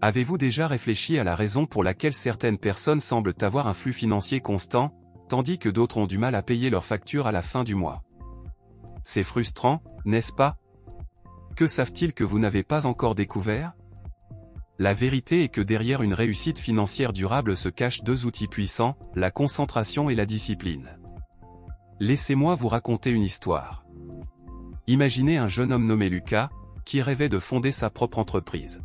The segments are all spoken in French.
Avez-vous déjà réfléchi à la raison pour laquelle certaines personnes semblent avoir un flux financier constant, tandis que d'autres ont du mal à payer leurs factures à la fin du mois? C'est frustrant, n'est-ce pas? Que savent-ils que vous n'avez pas encore découvert? La vérité est que derrière une réussite financière durable se cachent deux outils puissants, la concentration et la discipline. Laissez-moi vous raconter une histoire. Imaginez un jeune homme nommé Lucas, qui rêvait de fonder sa propre entreprise.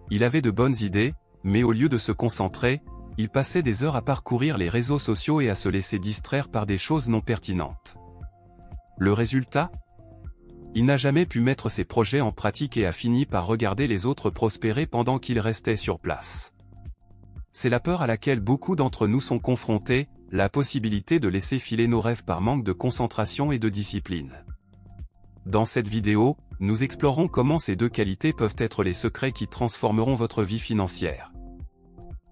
Il avait de bonnes idées, mais au lieu de se concentrer, il passait des heures à parcourir les réseaux sociaux et à se laisser distraire par des choses non pertinentes. Le résultat? Il n'a jamais pu mettre ses projets en pratique et a fini par regarder les autres prospérer pendant qu'il restait sur place. C'est la peur à laquelle beaucoup d'entre nous sont confrontés, la possibilité de laisser filer nos rêves par manque de concentration et de discipline. Dans cette vidéo, nous explorons comment ces deux qualités peuvent être les secrets qui transformeront votre vie financière.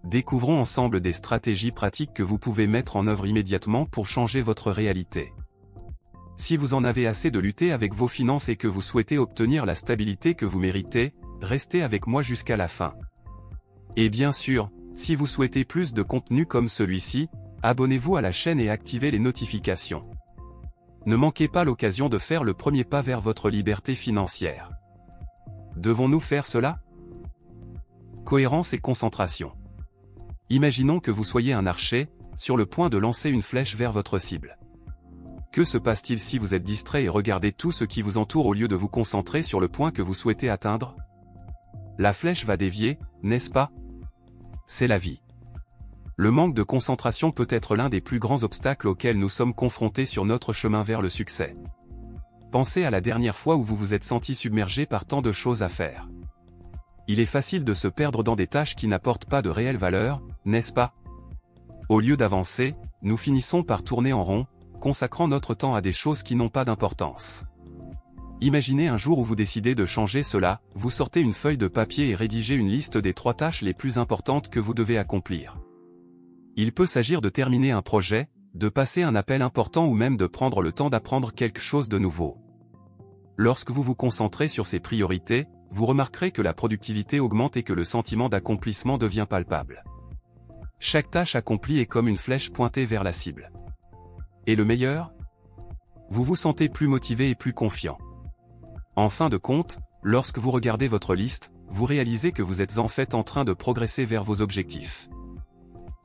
Découvrons ensemble des stratégies pratiques que vous pouvez mettre en œuvre immédiatement pour changer votre réalité. Si vous en avez assez de lutter avec vos finances et que vous souhaitez obtenir la stabilité que vous méritez, restez avec moi jusqu'à la fin. Et bien sûr, si vous souhaitez plus de contenu comme celui-ci, abonnez-vous à la chaîne et activez les notifications. Ne manquez pas l'occasion de faire le premier pas vers votre liberté financière. Devons-nous faire cela? Cohérence et concentration. Imaginons que vous soyez un archer, sur le point de lancer une flèche vers votre cible. Que se passe-t-il si vous êtes distrait et regardez tout ce qui vous entoure au lieu de vous concentrer sur le point que vous souhaitez atteindre? La flèche va dévier, n'est-ce pas? C'est la vie. Le manque de concentration peut être l'un des plus grands obstacles auxquels nous sommes confrontés sur notre chemin vers le succès. Pensez à la dernière fois où vous vous êtes senti submergé par tant de choses à faire. Il est facile de se perdre dans des tâches qui n'apportent pas de réelle valeur, n'est-ce pas? Au lieu d'avancer, nous finissons par tourner en rond, consacrant notre temps à des choses qui n'ont pas d'importance. Imaginez un jour où vous décidez de changer cela, vous sortez une feuille de papier et rédigez une liste des 3 tâches les plus importantes que vous devez accomplir. Il peut s'agir de terminer un projet, de passer un appel important ou même de prendre le temps d'apprendre quelque chose de nouveau. Lorsque vous vous concentrez sur ces priorités, vous remarquerez que la productivité augmente et que le sentiment d'accomplissement devient palpable. Chaque tâche accomplie est comme une flèche pointée vers la cible. Et le meilleur? Vous vous sentez plus motivé et plus confiant. En fin de compte, lorsque vous regardez votre liste, vous réalisez que vous êtes en fait en train de progresser vers vos objectifs.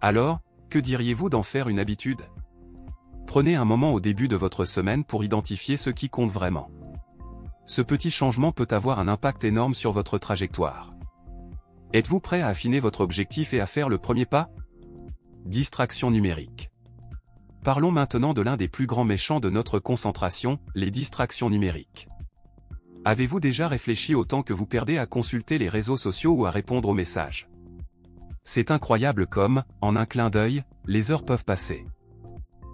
Alors, que diriez-vous d'en faire une habitude? Prenez un moment au début de votre semaine pour identifier ce qui compte vraiment. Ce petit changement peut avoir un impact énorme sur votre trajectoire. Êtes-vous prêt à affiner votre objectif et à faire le premier pas? Distraction numérique. Parlons maintenant de l'un des plus grands méchants de notre concentration, les distractions numériques. Avez-vous déjà réfléchi au temps que vous perdez à consulter les réseaux sociaux ou à répondre aux messages? C'est incroyable comme, en un clin d'œil, les heures peuvent passer.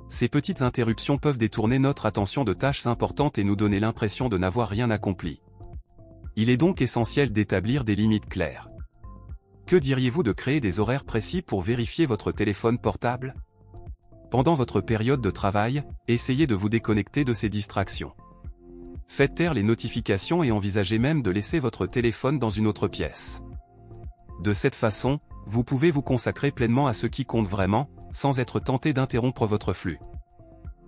Ces petites interruptions peuvent détourner notre attention de tâches importantes et nous donner l'impression de n'avoir rien accompli. Il est donc essentiel d'établir des limites claires. Que diriez-vous de créer des horaires précis pour vérifier votre téléphone portable? Pendant votre période de travail, essayez de vous déconnecter de ces distractions. Faites taire les notifications et envisagez même de laisser votre téléphone dans une autre pièce. De cette façon, vous pouvez vous consacrer pleinement à ce qui compte vraiment, sans être tenté d'interrompre votre flux.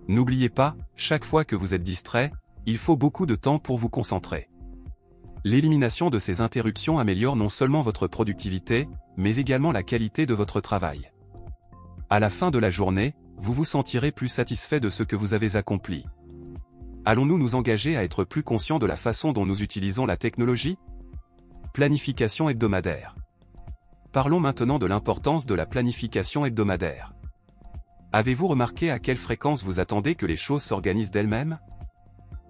N'oubliez pas, chaque fois que vous êtes distrait, il faut beaucoup de temps pour vous concentrer. L'élimination de ces interruptions améliore non seulement votre productivité, mais également la qualité de votre travail. À la fin de la journée, vous vous sentirez plus satisfait de ce que vous avez accompli. Allons-nous nous engager à être plus conscients de la façon dont nous utilisons la technologie? Planification hebdomadaire. Parlons maintenant de l'importance de la planification hebdomadaire. Avez-vous remarqué à quelle fréquence vous attendez que les choses s'organisent d'elles-mêmes?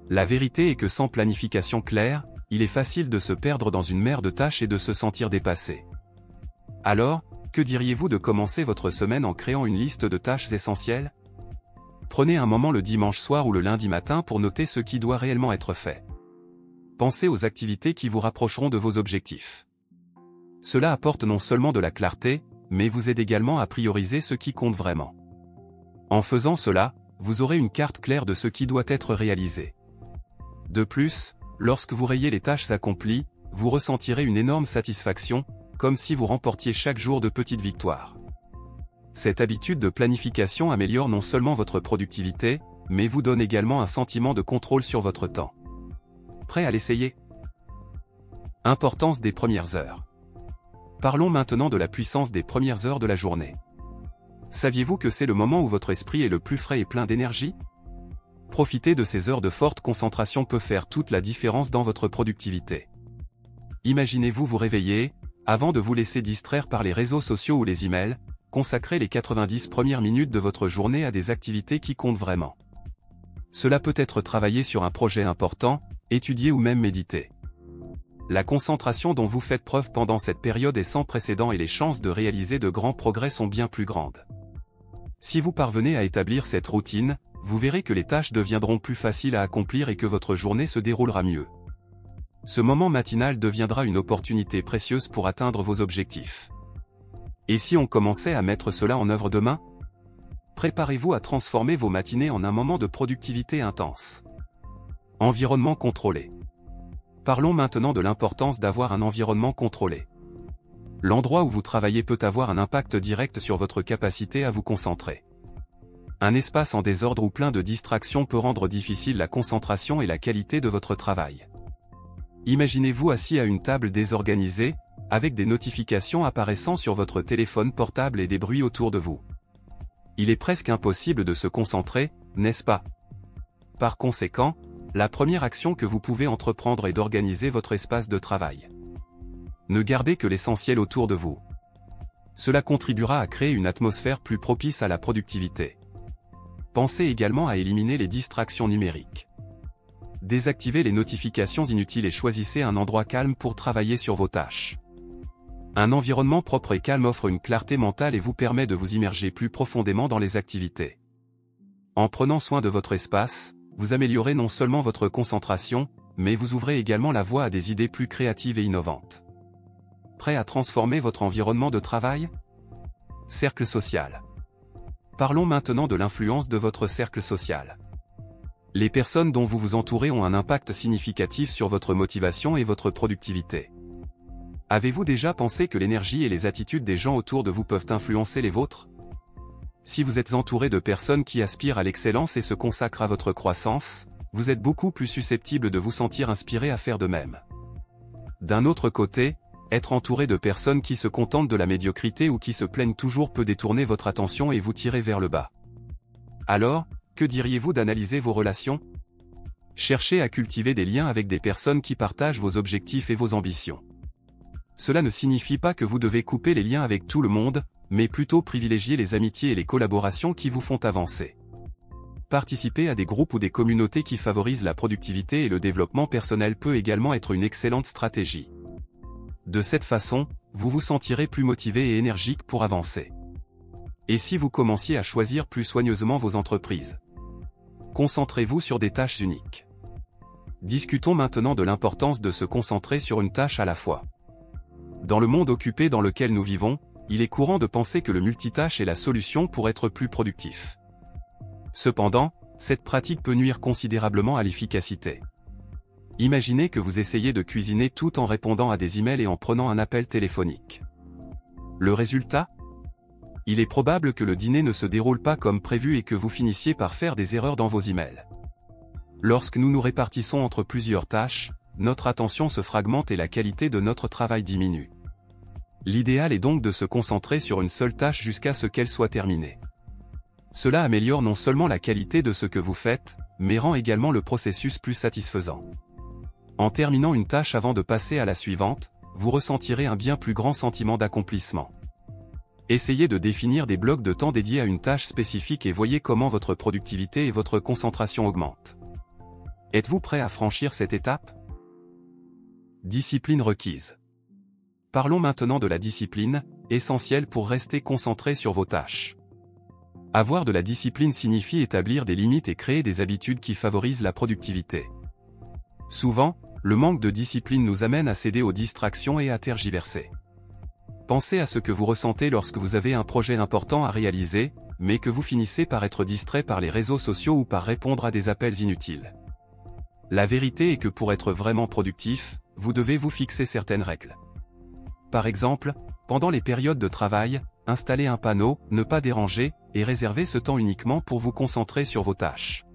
La vérité est que sans planification claire, il est facile de se perdre dans une mer de tâches et de se sentir dépassé. Alors, que diriez-vous de commencer votre semaine en créant une liste de tâches essentielles? Prenez un moment le dimanche soir ou le lundi matin pour noter ce qui doit réellement être fait. Pensez aux activités qui vous rapprocheront de vos objectifs. Cela apporte non seulement de la clarté, mais vous aide également à prioriser ce qui compte vraiment. En faisant cela, vous aurez une carte claire de ce qui doit être réalisé. De plus, lorsque vous rayez les tâches accomplies, vous ressentirez une énorme satisfaction, comme si vous remportiez chaque jour de petites victoires. Cette habitude de planification améliore non seulement votre productivité, mais vous donne également un sentiment de contrôle sur votre temps. Prêt à l'essayer? Importance des premières heures. Parlons maintenant de la puissance des premières heures de la journée. Saviez-vous que c'est le moment où votre esprit est le plus frais et plein d'énergie? Profiter de ces heures de forte concentration peut faire toute la différence dans votre productivité. Imaginez-vous vous réveiller, avant de vous laisser distraire par les réseaux sociaux ou les emails, consacrez les 90 premières minutes de votre journée à des activités qui comptent vraiment. Cela peut être travailler sur un projet important, étudier ou même méditer. La concentration dont vous faites preuve pendant cette période est sans précédent et les chances de réaliser de grands progrès sont bien plus grandes. Si vous parvenez à établir cette routine, vous verrez que les tâches deviendront plus faciles à accomplir et que votre journée se déroulera mieux. Ce moment matinal deviendra une opportunité précieuse pour atteindre vos objectifs. Et si on commençait à mettre cela en œuvre demain? Préparez-vous à transformer vos matinées en un moment de productivité intense. Environnement contrôlé. Parlons maintenant de l'importance d'avoir un environnement contrôlé. L'endroit où vous travaillez peut avoir un impact direct sur votre capacité à vous concentrer. Un espace en désordre ou plein de distractions peut rendre difficile la concentration et la qualité de votre travail. Imaginez-vous assis à une table désorganisée, avec des notifications apparaissant sur votre téléphone portable et des bruits autour de vous. Il est presque impossible de se concentrer, n'est-ce pas? Par conséquent, la première action que vous pouvez entreprendre est d'organiser votre espace de travail. Ne gardez que l'essentiel autour de vous. Cela contribuera à créer une atmosphère plus propice à la productivité. Pensez également à éliminer les distractions numériques. Désactivez les notifications inutiles et choisissez un endroit calme pour travailler sur vos tâches. Un environnement propre et calme offre une clarté mentale et vous permet de vous immerger plus profondément dans les activités. En prenant soin de votre espace, vous améliorez non seulement votre concentration, mais vous ouvrez également la voie à des idées plus créatives et innovantes. Prêt à transformer votre environnement de travail? Cercle social. Parlons maintenant de l'influence de votre cercle social. Les personnes dont vous vous entourez ont un impact significatif sur votre motivation et votre productivité. Avez-vous déjà pensé que l'énergie et les attitudes des gens autour de vous peuvent influencer les vôtres? Si vous êtes entouré de personnes qui aspirent à l'excellence et se consacrent à votre croissance, vous êtes beaucoup plus susceptible de vous sentir inspiré à faire de même. D'un autre côté, être entouré de personnes qui se contentent de la médiocrité ou qui se plaignent toujours peut détourner votre attention et vous tirer vers le bas. Alors, que diriez-vous d'analyser vos relations? Cherchez à cultiver des liens avec des personnes qui partagent vos objectifs et vos ambitions. Cela ne signifie pas que vous devez couper les liens avec tout le monde, mais plutôt privilégier les amitiés et les collaborations qui vous font avancer. Participer à des groupes ou des communautés qui favorisent la productivité et le développement personnel peut également être une excellente stratégie. De cette façon, vous vous sentirez plus motivé et énergique pour avancer. Et si vous commenciez à choisir plus soigneusement vos entreprises? Concentrez-vous sur des tâches uniques. Discutons maintenant de l'importance de se concentrer sur une tâche à la fois. Dans le monde occupé dans lequel nous vivons, il est courant de penser que le multitâche est la solution pour être plus productif. Cependant, cette pratique peut nuire considérablement à l'efficacité. Imaginez que vous essayez de cuisiner tout en répondant à des emails et en prenant un appel téléphonique. Le résultat? Il est probable que le dîner ne se déroule pas comme prévu et que vous finissiez par faire des erreurs dans vos emails. Lorsque nous nous répartissons entre plusieurs tâches, notre attention se fragmente et la qualité de notre travail diminue. L'idéal est donc de se concentrer sur une seule tâche jusqu'à ce qu'elle soit terminée. Cela améliore non seulement la qualité de ce que vous faites, mais rend également le processus plus satisfaisant. En terminant une tâche avant de passer à la suivante, vous ressentirez un bien plus grand sentiment d'accomplissement. Essayez de définir des blocs de temps dédiés à une tâche spécifique et voyez comment votre productivité et votre concentration augmentent. Êtes-vous prêt à franchir cette étape? Discipline requise. Parlons maintenant de la discipline, essentielle pour rester concentré sur vos tâches. Avoir de la discipline signifie établir des limites et créer des habitudes qui favorisent la productivité. Souvent, le manque de discipline nous amène à céder aux distractions et à tergiverser. Pensez à ce que vous ressentez lorsque vous avez un projet important à réaliser, mais que vous finissez par être distrait par les réseaux sociaux ou par répondre à des appels inutiles. La vérité est que pour être vraiment productif, vous devez vous fixer certaines règles. Par exemple, pendant les périodes de travail, installez un panneau « Ne pas déranger » et réservez ce temps uniquement pour vous concentrer sur vos tâches.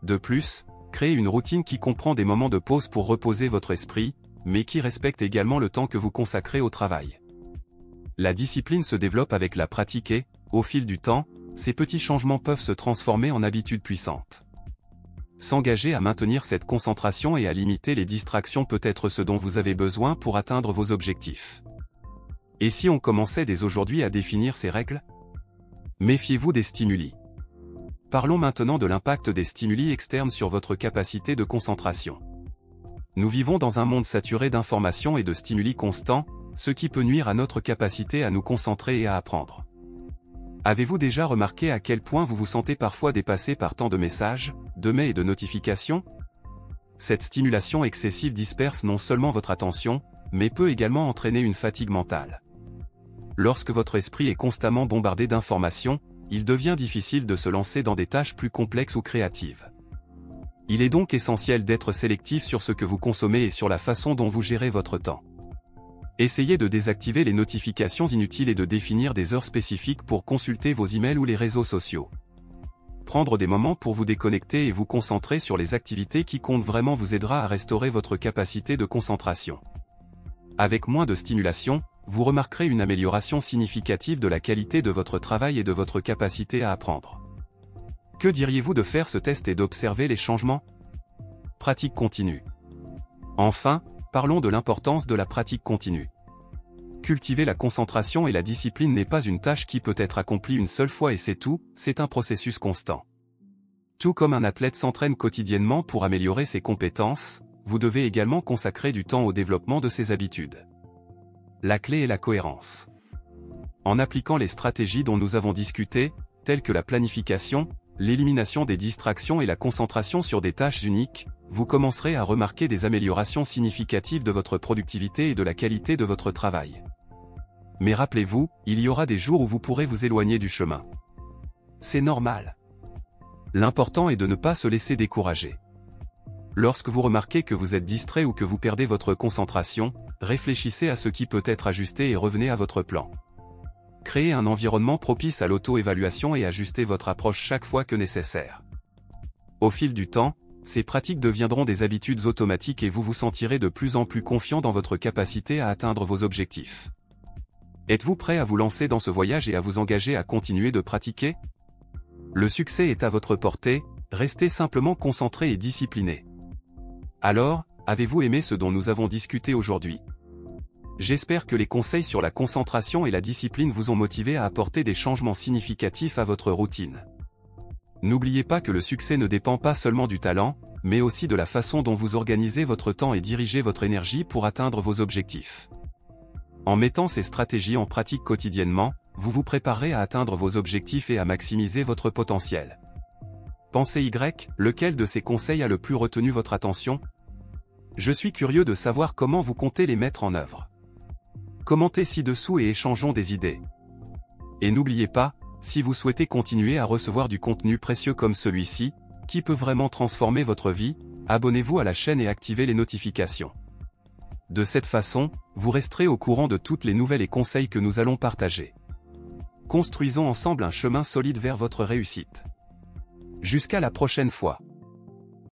De plus, créez une routine qui comprend des moments de pause pour reposer votre esprit, mais qui respecte également le temps que vous consacrez au travail. La discipline se développe avec la pratique et, au fil du temps, ces petits changements peuvent se transformer en habitudes puissantes. S'engager à maintenir cette concentration et à limiter les distractions peut être ce dont vous avez besoin pour atteindre vos objectifs. Et si on commençait dès aujourd'hui à définir ces règles? Méfiez-vous des stimuli. Parlons maintenant de l'impact des stimuli externes sur votre capacité de concentration. Nous vivons dans un monde saturé d'informations et de stimuli constants, ce qui peut nuire à notre capacité à nous concentrer et à apprendre. Avez-vous déjà remarqué à quel point vous vous sentez parfois dépassé par tant de messages, de mails et de notifications? Cette stimulation excessive disperse non seulement votre attention, mais peut également entraîner une fatigue mentale. Lorsque votre esprit est constamment bombardé d'informations, il devient difficile de se lancer dans des tâches plus complexes ou créatives. Il est donc essentiel d'être sélectif sur ce que vous consommez et sur la façon dont vous gérez votre temps. Essayez de désactiver les notifications inutiles et de définir des heures spécifiques pour consulter vos emails ou les réseaux sociaux. Prendre des moments pour vous déconnecter et vous concentrer sur les activités qui comptent vraiment vous aidera à restaurer votre capacité de concentration. Avec moins de stimulation, vous remarquerez une amélioration significative de la qualité de votre travail et de votre capacité à apprendre. Que diriez-vous de faire ce test et d'observer les changements? Pratique continue. Enfin, parlons de l'importance de la pratique continue. Cultiver la concentration et la discipline n'est pas une tâche qui peut être accomplie une seule fois et c'est tout, c'est un processus constant. Tout comme un athlète s'entraîne quotidiennement pour améliorer ses compétences, vous devez également consacrer du temps au développement de ses habitudes. La clé est la cohérence. En appliquant les stratégies dont nous avons discuté, telles que la planification, l'élimination des distractions et la concentration sur des tâches uniques, vous commencerez à remarquer des améliorations significatives de votre productivité et de la qualité de votre travail. Mais rappelez-vous, il y aura des jours où vous pourrez vous éloigner du chemin. C'est normal. L'important est de ne pas se laisser décourager. Lorsque vous remarquez que vous êtes distrait ou que vous perdez votre concentration, réfléchissez à ce qui peut être ajusté et revenez à votre plan. Créez un environnement propice à l'auto-évaluation et ajustez votre approche chaque fois que nécessaire. Au fil du temps, ces pratiques deviendront des habitudes automatiques et vous vous sentirez de plus en plus confiant dans votre capacité à atteindre vos objectifs. Êtes-vous prêt à vous lancer dans ce voyage et à vous engager à continuer de pratiquer? Le succès est à votre portée, restez simplement concentré et discipliné. Alors, avez-vous aimé ce dont nous avons discuté aujourd'hui? J'espère que les conseils sur la concentration et la discipline vous ont motivé à apporter des changements significatifs à votre routine. N'oubliez pas que le succès ne dépend pas seulement du talent, mais aussi de la façon dont vous organisez votre temps et dirigez votre énergie pour atteindre vos objectifs. En mettant ces stratégies en pratique quotidiennement, vous vous préparerez à atteindre vos objectifs et à maximiser votre potentiel. Pensez Y, lequel de ces conseils a le plus retenu votre attention? Je suis curieux de savoir comment vous comptez les mettre en œuvre. Commentez ci-dessous et échangeons des idées. Et n'oubliez pas, si vous souhaitez continuer à recevoir du contenu précieux comme celui-ci, qui peut vraiment transformer votre vie, abonnez-vous à la chaîne et activez les notifications. De cette façon, vous resterez au courant de toutes les nouvelles et conseils que nous allons partager. Construisons ensemble un chemin solide vers votre réussite. Jusqu'à la prochaine fois.